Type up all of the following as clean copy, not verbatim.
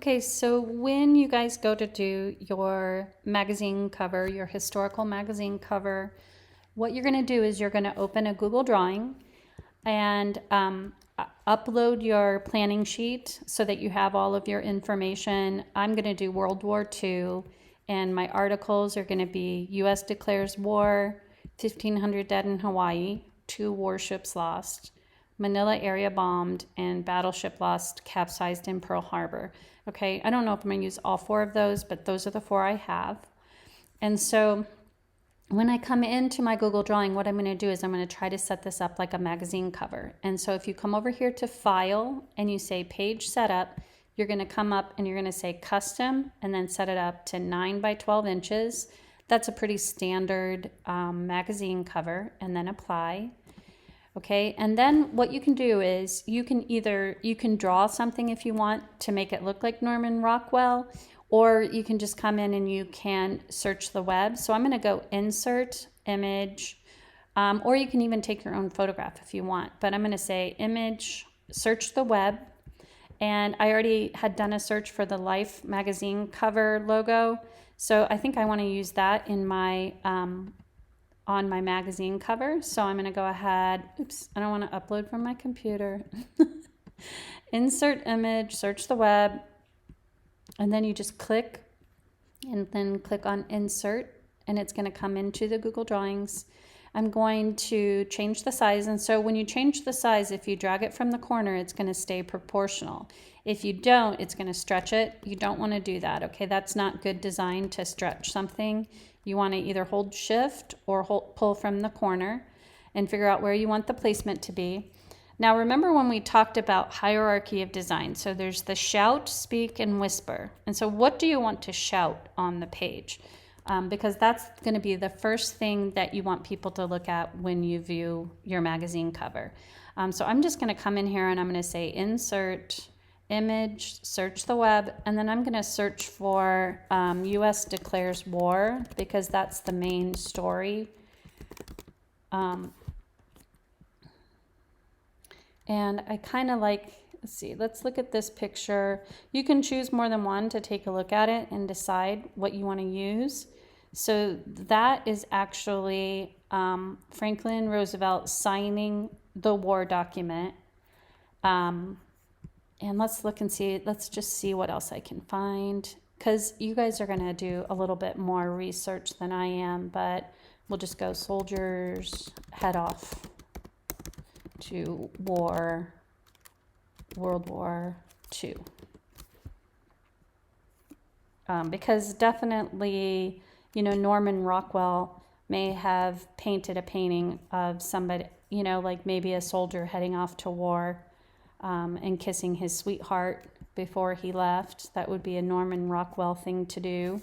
Okay, so when you guys go to do your magazine cover, your historical magazine cover, what you're going to do is you're going to open a Google Drawing and upload your planning sheet so that you have all of your information. I'm going to do World War II, and my articles are going to be U.S. declares war, 1,500 dead in Hawaii, 2 warships lost, Manila area bombed, and battleship lost capsized in Pearl Harbor. Okay, I don't know if I'm going to use all 4 of those, but those are the 4 I have. And so when I come into my Google Drawing, what I'm going to do is I'm going to try to set this up like a magazine cover. And so if you come over here to File and you say Page Setup, you're going to come up and you're going to say Custom and then set it up to 9 by 12 inches. That's a pretty standard magazine cover, and then Apply. Okay, and then what you can do is you can draw something if you want to make it look like Norman Rockwell, or you can just come in and you can search the web. So I'm going to go Insert, Image, or you can even take your own photograph if you want. But I'm going to say Image, search the web. And I already had done a search for the Life magazine cover logo. So I think I want to use that in my on my magazine cover. So I'm going to go ahead. Oops, I don't want to upload from my computer. Insert image, search the web, and then you just click and then click on insert, and it's going to come into the Google Drawings. I'm going to change the size. And so when you change the size, if you drag it from the corner, it's going to stay proportional. If you don't, it's going to stretch it. You don't want to do that. Okay, that's not good design to stretch something. You want to either hold shift or pull from the corner and figure out where you want the placement to be. Now, remember when we talked about hierarchy of design? So there's the shout, speak, and whisper. And so what do you want to shout on the page? Because that's going to be the first thing that you want people to look at when you view your magazine cover. So I'm just going to come in here and I'm going to say Insert, Image, search the web, and then I'm going to search for U.S. declares war, because that's the main story. And I kind of like, let's see, let's look at this picture. You can choose more than one to take a look at it and decide what you want to use. So that is actually Franklin Roosevelt signing the war document. And let's look and see, let's just see what else I can find, because you guys are going to do a little bit more research than I am, but we'll just go soldiers head off to war, World War II. Because definitely, you know, Norman Rockwell may have painted a painting of somebody, you know, like maybe a soldier heading off to war. And kissing his sweetheart before he left. That would be a Norman Rockwell thing to do.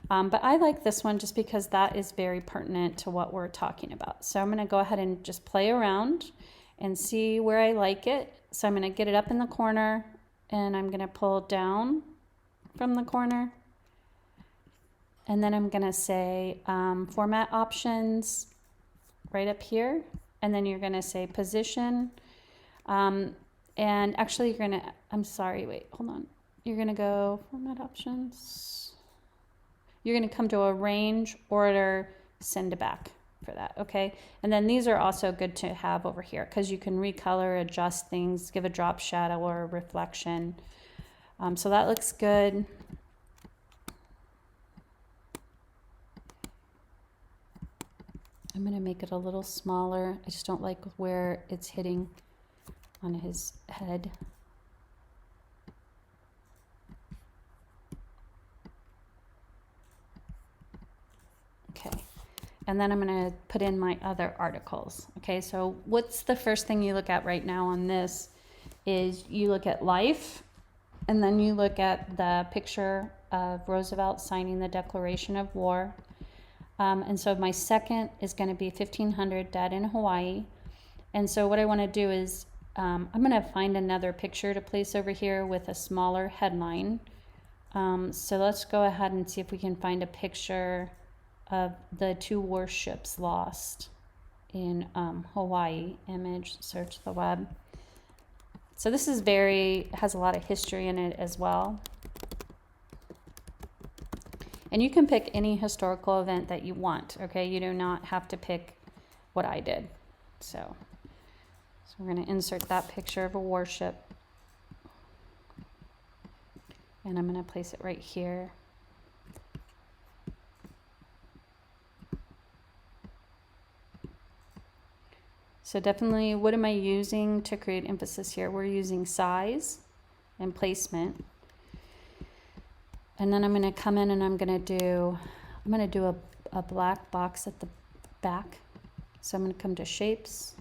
But I like this one just because that is very pertinent to what we're talking about. So I'm going to go ahead and just play around and see where I like it. So I'm going to get it up in the corner, and I'm going to pull down from the corner. And then I'm going to say Format Options right up here. And then you're going to say Position. And actually you're going to, I'm sorry, wait, hold on. You're going to go Format Options. You're going to come to Arrange, Order, Send to Back for that, okay? And then these are also good to have over here because you can recolor, adjust things, give a drop shadow or a reflection. So that looks good. I'm going to make it a little smaller. I just don't like where it's hitting on his head. Okay, and then I'm going to put in my other articles. Okay, so what's the first thing you look at right now on this is you look at Life, and then you look at the picture of Roosevelt signing the Declaration of War. And so my second is going to be 1,500 dead in Hawaii. And so what I want to do is I'm going to find another picture to place over here with a smaller headline. So let's go ahead and see if we can find a picture of the 2 warships lost in Hawaii. Image, search the web. So this is has a lot of history in it as well. And you can pick any historical event that you want, okay? You do not have to pick what I did. So we're going to insert that picture of a warship. And I'm going to place it right here. So definitely, what am I using to create emphasis here? We're using size and placement. And then I'm going to come in and I'm going to do a black box at the back. So I'm going to come to shapes,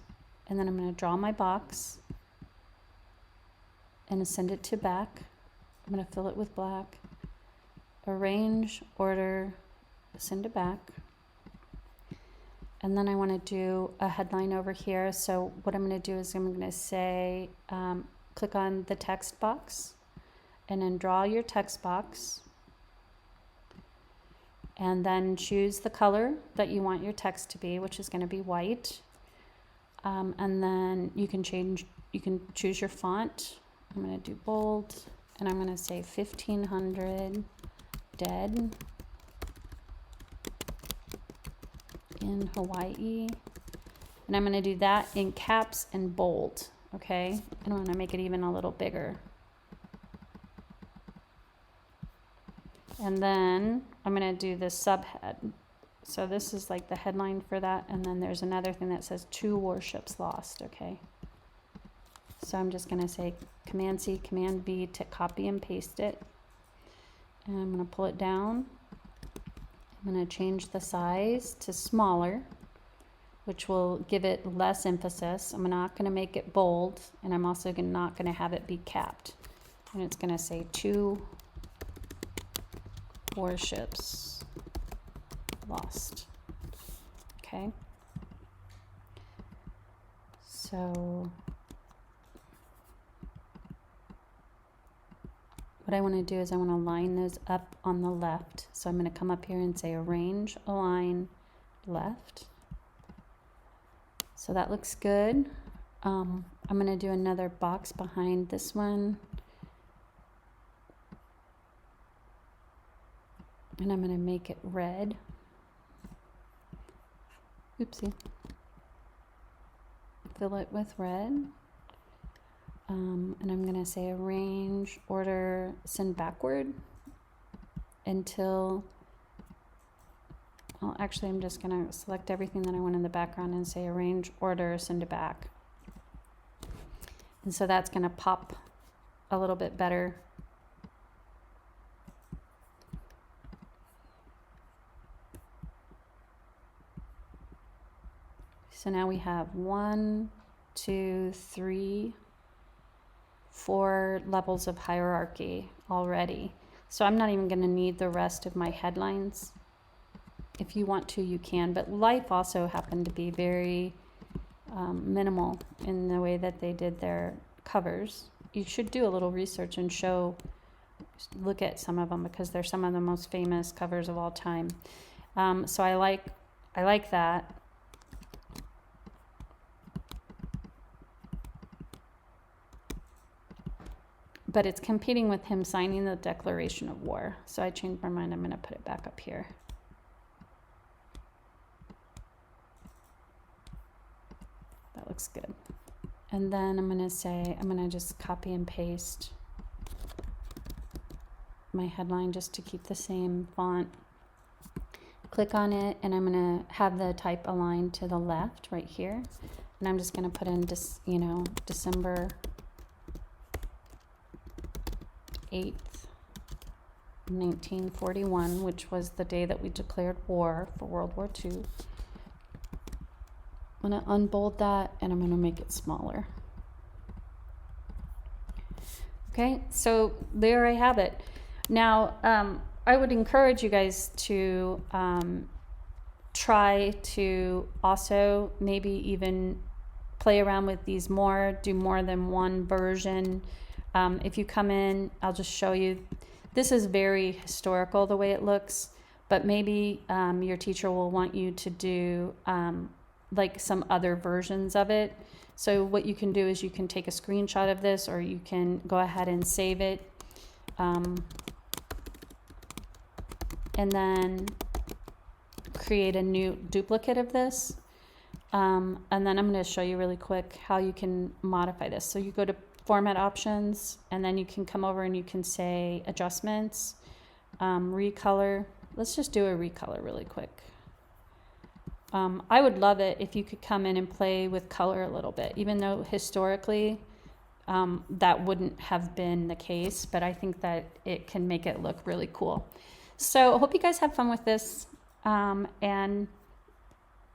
and then I'm going to draw my box and send it to back. I'm going to fill it with black, arrange, order, send to back. And then I want to do a headline over here. So what I'm going to do is I'm going to say, click on the text box and then draw your text box. And then choose the color that you want your text to be, which is going to be white. And then you can choose your font. I'm going to do bold, and I'm going to say 1500 dead in Hawaii. And I'm going to do that in caps and bold, okay? And I'm going to make it even a little bigger. And then I'm going to do the subhead. So this is like the headline for that. And then there's another thing that says 2 warships lost, okay? So I'm just going to say Command C, Command V to copy and paste it. And I'm going to pull it down. I'm going to change the size to smaller, which will give it less emphasis. I'm not going to make it bold, and I'm also not going to have it be capped. And it's going to say 2 warships lost. Okay. So what I want to do is I want to line those up on the left. So I'm going to come up here and say arrange, align, left. So that looks good. I'm going to do another box behind this one. And I'm going to make it red. Oopsie. Fill it with red. And I'm going to say arrange, order, send backward until, well, actually I'm just going to select everything that I want in the background and say arrange, order, send it back. And so that's going to pop a little bit better. So now we have 1, 2, 3, 4 levels of hierarchy already. So I'm not even going to need the rest of my headlines. If you want to, you can. But Life also happened to be very minimal in the way that they did their covers. You should do a little research and look at some of them, because they're some of the most famous covers of all time. So I like that. But it's competing with him signing the Declaration of War. So I changed my mind. I'm going to put it back up here. That looks good. And then I'm going to just copy and paste my headline just to keep the same font. Click on it, and I'm going to have the type aligned to the left right here. And I'm just going to put in December 8th, 1941, which was the day that we declared war for World War II. I'm going to unbold that, and I'm going to make it smaller. Okay, so there I have it. Now, I would encourage you guys to try to also maybe even play around with these more, do more than one version. If you come in, I'll just show you. This is very historical the way it looks, but maybe your teacher will want you to do like some other versions of it. So what you can do is you can take a screenshot of this, or you can go ahead and save it. and then create a new duplicate of this. And then I'm going to show you really quick how you can modify this. So you go to Format Options, and then you can come over and you can say Adjustments, Recolor. Let's just do a recolor really quick. I would love it if you could come in and play with color a little bit, even though historically that wouldn't have been the case, but I think that it can make it look really cool. So I hope you guys have fun with this, and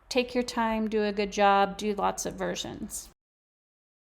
take your time, do a good job, do lots of versions.